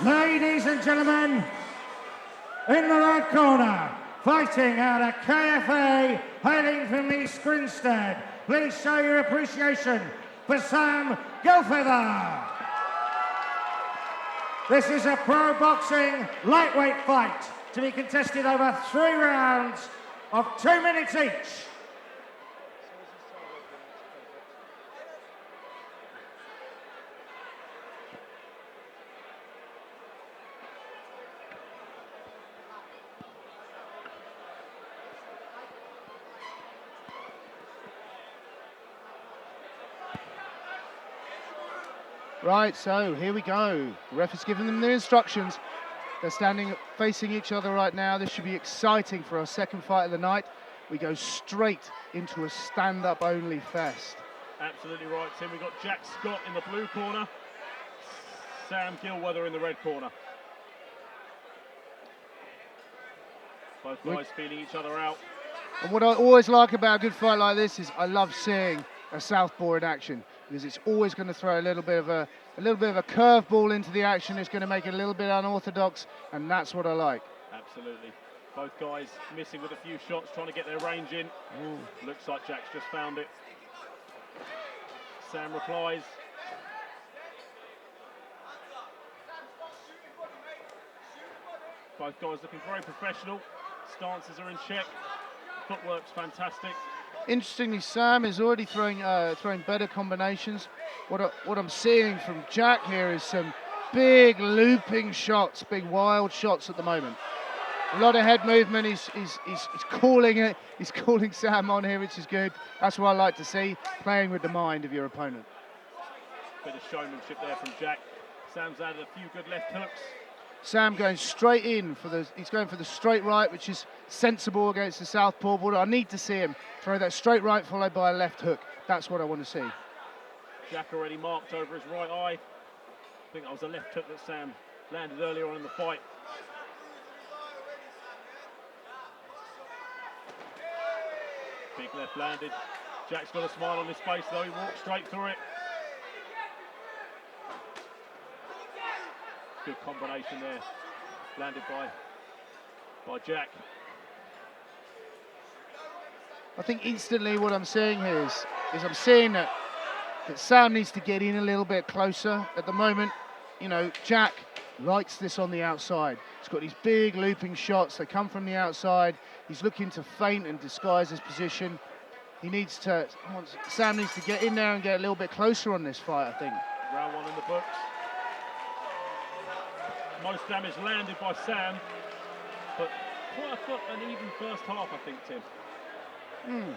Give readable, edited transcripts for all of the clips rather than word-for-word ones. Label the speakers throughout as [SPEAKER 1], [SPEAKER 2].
[SPEAKER 1] Ladies and gentlemen, in the red corner, fighting out of KFA, hailing from East Grinstead, please show your appreciation for Sam Gilweather. This is a pro boxing lightweight fight to be contested over 3 rounds of 2 minutes each.
[SPEAKER 2] Right, so here we go. The ref has given them the instructions. They're standing facing each other right now. This should be exciting for our second fight of the night. We go straight into a stand-up only fest.
[SPEAKER 3] Absolutely right, Tim. We've got Jack Scott in the blue corner, Sam Gilweather in the red corner. Both guys feeling each other out.
[SPEAKER 2] And what I always like about a good fight like this is I love seeing a southpaw in action, because it's always going to throw a little bit of a curveball into the action. It's going to make it a little bit unorthodox, and that's what I like.
[SPEAKER 3] Absolutely. Both guys missing with a few shots, trying to get their range in. Ooh. Looks like Jack's just found it. Sam replies. Both guys looking very professional. Stances are in check. Footwork's fantastic.
[SPEAKER 2] Interestingly, Sam is already throwing better combinations. What I'm seeing from Jack here is some big looping shots, big wild shots at the moment. A lot of head movement. He's calling it. He's calling Sam on here, which is good. That's what I like to see, playing with the mind of your opponent.
[SPEAKER 3] Bit of showmanship there from Jack. Sam's added a few good left hooks.
[SPEAKER 2] Sam going straight in he's going for the straight right, which is sensible against the southpaw. But I need to see him throw that straight right followed by a left hook. That's what I want to see.
[SPEAKER 3] Jack already marked over his right eye. I think that was a left hook that Sam landed earlier on in the fight. Big left landed. Jack's got a smile on his face though. He walked straight through it. Good combination there, landed by Jack.
[SPEAKER 2] I think instantly what I'm seeing here is I'm seeing that Sam needs to get in a little bit closer. At the moment, you know, Jack likes this on the outside. He's got these big looping shots. They come from the outside. He's looking to feint and disguise his position. Sam needs to get in there and get a little bit closer on this fight, I think.
[SPEAKER 3] Round 1 in the books. Most damage landed by Sam, but quite an even first half, I think, Tim.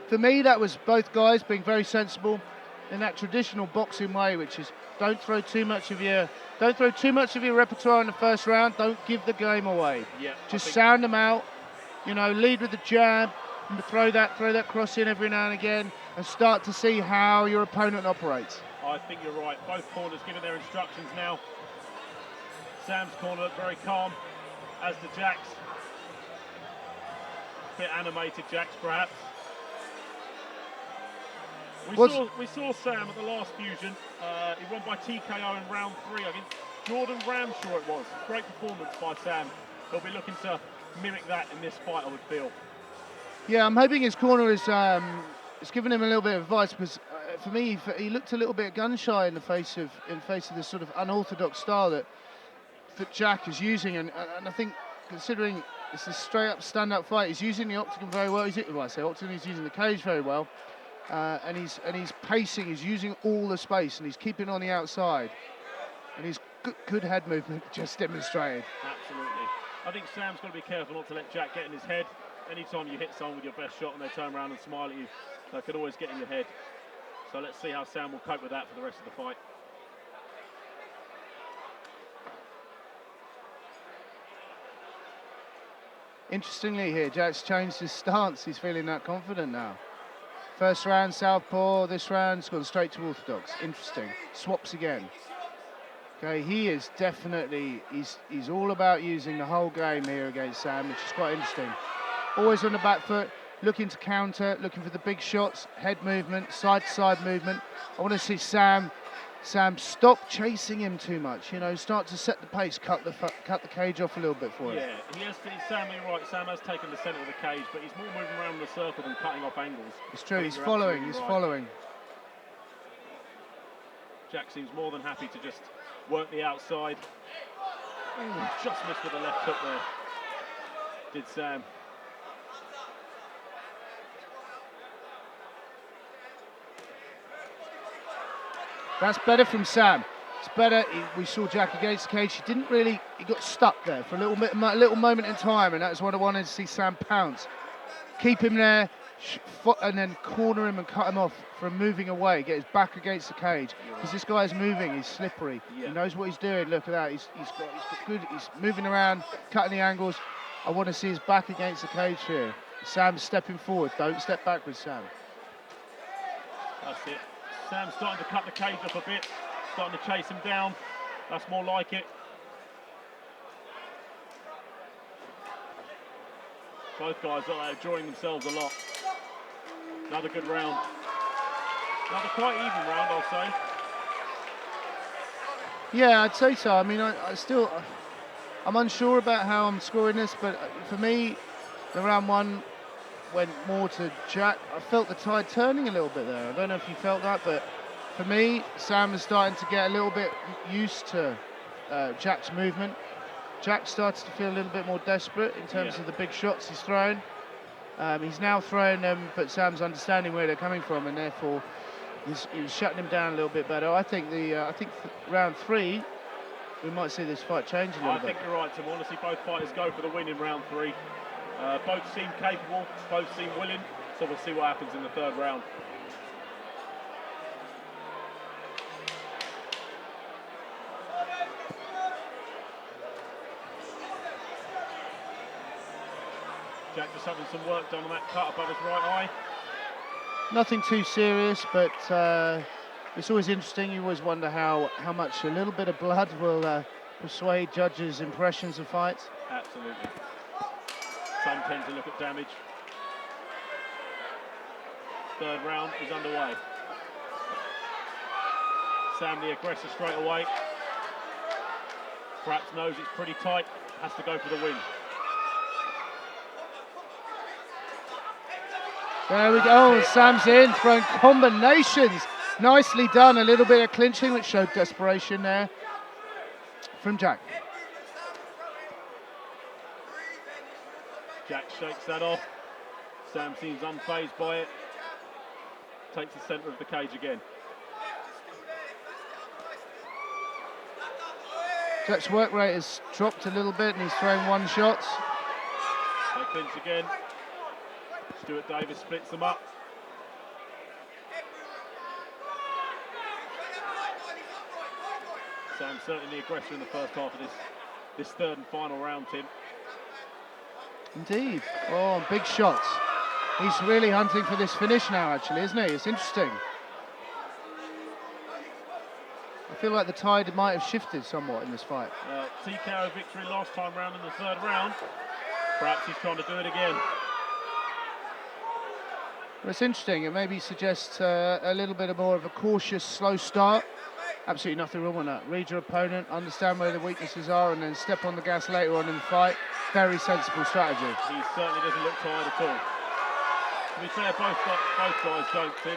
[SPEAKER 2] For me, that was both guys being very sensible in that traditional boxing way, which is don't throw too much of your repertoire in the first round. Don't give the game away.
[SPEAKER 3] Yeah,
[SPEAKER 2] just sound them out. You know, lead with the jab, and throw that cross in every now and again, and start to see how your opponent operates.
[SPEAKER 3] I think you're right. Both corners giving their instructions now. Sam's corner looked very calm, as did Jack's. Bit animated, Jack's perhaps. We saw Sam at the last fusion. He won by TKO in round 3 against Jordan Ramshaw. It was great performance by Sam. He'll be looking to mimic that in this fight, I would feel.
[SPEAKER 2] Yeah, I'm hoping his corner is giving him a little bit of advice, because for me, he looked a little bit gun shy in the face of this sort of unorthodox style that Jack is using, and I think, considering it's a straight-up stand-up fight, he's using the octagon very well. He's using the cage very well, and he's pacing. He's using all the space, and he's keeping on the outside, and he's good head movement just demonstrated.
[SPEAKER 3] Absolutely. I think Sam's got to be careful not to let Jack get in his head. Anytime you hit someone with your best shot and they turn around and smile at you, that could always get in your head. So let's see how Sam will cope with that for the rest of the fight.
[SPEAKER 2] Interestingly here, Jack's changed his stance. He's feeling that confident now. First round southpaw, this round's gone straight to orthodox. Interesting. Swaps again. Okay, he is definitely, he's all about using the whole game here against Sam, which is quite interesting. Always on the back foot, looking to counter, looking for the big shots, head movement, side-to-side movement. I want to see Sam Sam, stop chasing him too much. You know, start to set the pace, cut the cage off a little bit for him.
[SPEAKER 3] Yeah, Sam, you're right. Sam has taken the centre of the cage, but he's more moving around the circle than cutting off angles.
[SPEAKER 2] It's true. He's following.
[SPEAKER 3] Jack seems more than happy to just work the outside. Ooh, just missed with the left hook there. Did Sam.
[SPEAKER 2] That's better from Sam. It's better. We saw Jack against the cage. He didn't really. He got stuck there for a little moment in time, and that's what I wanted to see Sam pounce. Keep him there, and then corner him and cut him off from moving away. Get his back against the cage because this guy's moving. He's slippery. Yeah. He knows what he's doing. Look at that. He's got good. He's moving around, cutting the angles. I want to see his back against the cage here. Sam's stepping forward. Don't step backwards, Sam.
[SPEAKER 3] That's it. Sam's starting to cut the cage off a bit, starting to chase him down. That's more like it. Both guys are enjoying themselves a lot. Another good round. Another quite even round, I'll say.
[SPEAKER 2] Yeah, I'd say so. I mean, I'm unsure about how I'm scoring this, but for me, the round one went more to Jack. I felt the tide turning a little bit there. I don't know if you felt that, but for me, Sam is starting to get a little bit used to Jack's movement. Jack starts to feel a little bit more desperate in terms of the big shots he's throwing. He's now throwing them, but Sam's understanding where they're coming from, and therefore he's shutting him down a little bit better. I think round three, we might see this fight change a little bit.
[SPEAKER 3] I think you're right, Tim. I want to see both fighters go for the win in round three. Both seem capable, both seem willing, so we'll see what happens in the third round. Jack just having some work done on that cut above his right eye.
[SPEAKER 2] Nothing too serious, but it's always interesting. You always wonder how much a little bit of blood will persuade judges' impressions of fights.
[SPEAKER 3] Absolutely. Some tend to look at damage. Third round is underway. Sam the aggressor straight away. Perhaps knows it's pretty tight, has to go for the win.
[SPEAKER 2] There we go, Sam's in, throwing combinations. Nicely done, a little bit of clinching, which showed desperation there from Jack.
[SPEAKER 3] Jack shakes that off. Sam seems unfazed by it. Takes the centre of the cage again.
[SPEAKER 2] Jack's work rate has dropped a little bit and he's throwing one shots.
[SPEAKER 3] They clinch again. Stuart Davis splits them up. Sam certainly the aggressor in the first half of this third and final round, Tim.
[SPEAKER 2] Indeed. Oh, big shots. He's really hunting for this finish now, actually, isn't he? It's interesting. I feel like the tide might have shifted somewhat in this fight.
[SPEAKER 3] TKO victory last time round in the third round. Perhaps he's trying to do it again.
[SPEAKER 2] Well, it's interesting. It maybe suggests a little bit more of a cautious, slow start. Absolutely nothing wrong with that. Read your opponent, understand where the weaknesses are, and then step on the gas later on in the fight. Very sensible strategy.
[SPEAKER 3] He certainly doesn't look tired at all. To be fair, both guys don't, Tim.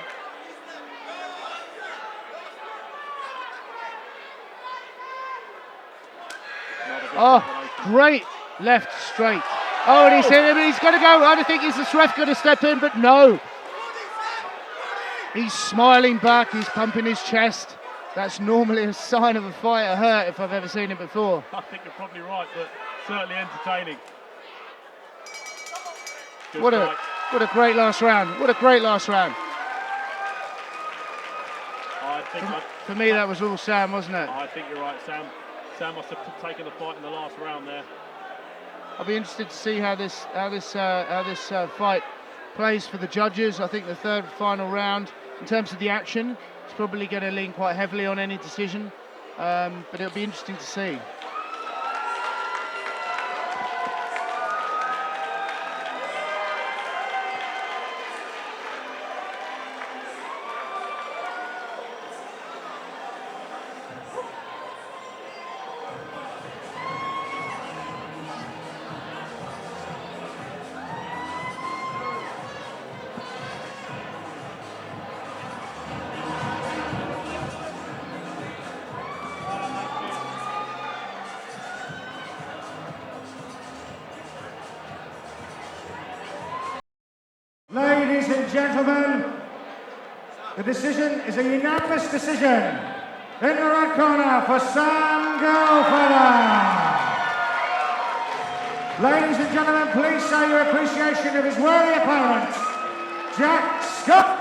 [SPEAKER 2] Oh, great left straight. Oh, and he's hit him, and he's going to go. I don't think he's the ref going to step in, but no. He's smiling back, he's pumping his chest. That's normally a sign of a fighter hurt if I've ever seen it before.
[SPEAKER 3] I think you're probably right, but certainly entertaining.
[SPEAKER 2] What a great last round. What a great last round. For me, that was all Sam, wasn't it?
[SPEAKER 3] I think you're right, Sam. Sam must have taken the fight in the last round there.
[SPEAKER 2] I'll be interested to see how this fight plays for the judges. I think the third final round, in terms of the action, is probably going to lean quite heavily on any decision, but it'll be interesting to see.
[SPEAKER 1] Ladies and gentlemen, the decision is a unanimous decision. In the red corner for Sam Gilweather. Ladies and gentlemen, please show your appreciation of his worthy opponent, Jack Scott.